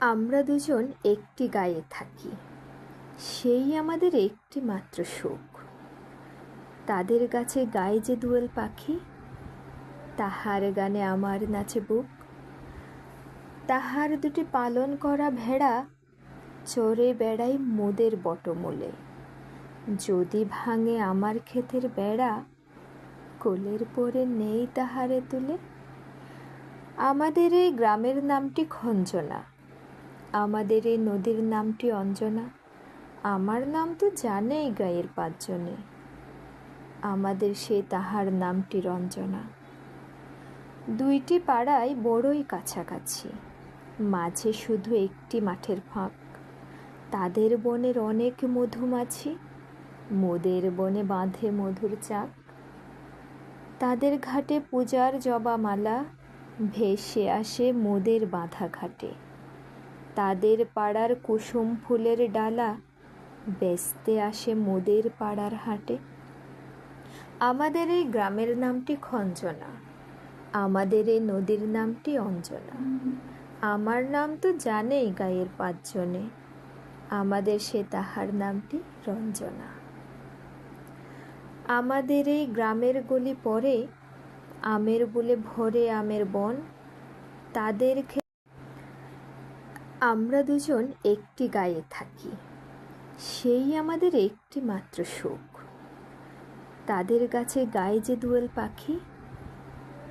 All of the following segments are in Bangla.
আমরা দুজন একটি গায়ে থাকি, সেই আমাদের একটি মাত্র সুখ। তাদের কাছে গায়ে যে দোয়েল পাখি, তাহার গানে আমার নাচে বুক। তাহার দুটি পালন করা ভেড়া চরে বেড়াই মোদের বটমূলে। যদি ভাঙে আমার ক্ষেতের বেড়া, কোলের পরে নেই তাহারে তুলে। আমাদের এই গ্রামের নামটি খঞ্জনা, আমাদের এই নদীর নামটি অঞ্জনা। আমার নাম তো জানেই গায়ের পাঁচজনে, আমাদের সে তাহার নামটি রঞ্জনা। দুইটি পাড়ায় বড়ই কাছাকাছি, মাঝে শুধু একটি মাঠের ফাঁক। তাদের বনের অনেক মধুমাছি, মোদের বনে বাঁধে মধুর চাক। তাদের ঘাটে পূজার জবা মালা ভেসে আসে মোদের বাঁধা ঘাটে। তাদের পাড়ার কুসুম ফুলের ডালা বেচতে আসে মোদের পাড়ার হাটে। আমাদের এই গ্রামের নামটি খঞ্জনা, আমাদের এই নদীর নামটি অঞ্জনা। আমার নাম তো জানেই গায়ের পাঁচজনে, আমাদের সে তাহার নামটি রঞ্জনা। আমাদের এই গ্রামের গলি পরে আমের বলে ভরে আমের বন। তাদের আমরা দুজন একটি গায়ে থাকি, সেই আমাদের একটি মাত্র সুখ। তাদের কাছে গায়ে যে দোয়েল পাখি,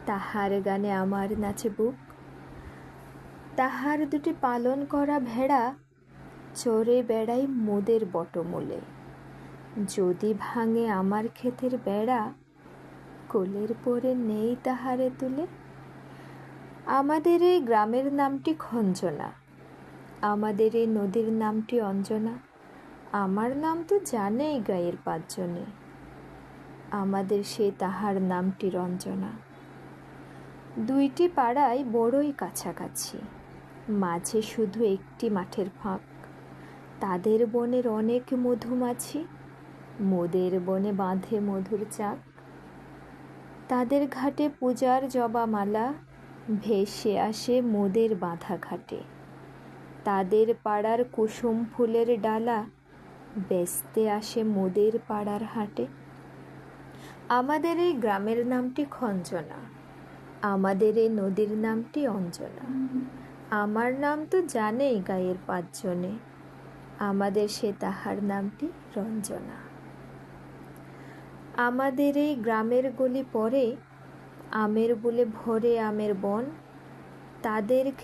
তাহার গানে আমার নাচে বুক। তাহার দুটি পালন করা ভেড়া চরে বেড়াই মোদের বটমূলে। যদি ভাঙে আমার ক্ষেতের বেড়া, কোলের পরে নেই তাহারে তুলে। আমাদের এই গ্রামের নামটি খঞ্জনা, আমাদের এই নদীর নামটি অঞ্জনা। আমার নাম তো জানেই গায়ের পাঁচজনে, আমাদের সে তাহার নামটি রঞ্জনা। দুইটি পাড়ায় বড়ই কাছাকাছি, মাঝে শুধু একটি মাঠের ফাঁক। তাদের বনের অনেক মধুমাছি, মোদের বনে বাঁধে মধুর চাক। তাদের ঘাটে পূজার জবা মালা ভেসে আসে মোদের বাঁধা ঘাটে। তাদের পাড়ার কুসুম ফুলের ডালা বেচতে আসে মোদের পাড়ার হাটে। আমাদের এই গ্রামের নামটি খঞ্জনা, আমাদের এই নদীর নামটি অঞ্জনা। আমার নাম তো জানেই গায়ের পাঁচজনে, আমাদের সে তাহার নামটি রঞ্জনা। আমাদের এই গ্রামের গলি পরে আমের বলে ভরে আমের বন। তাদের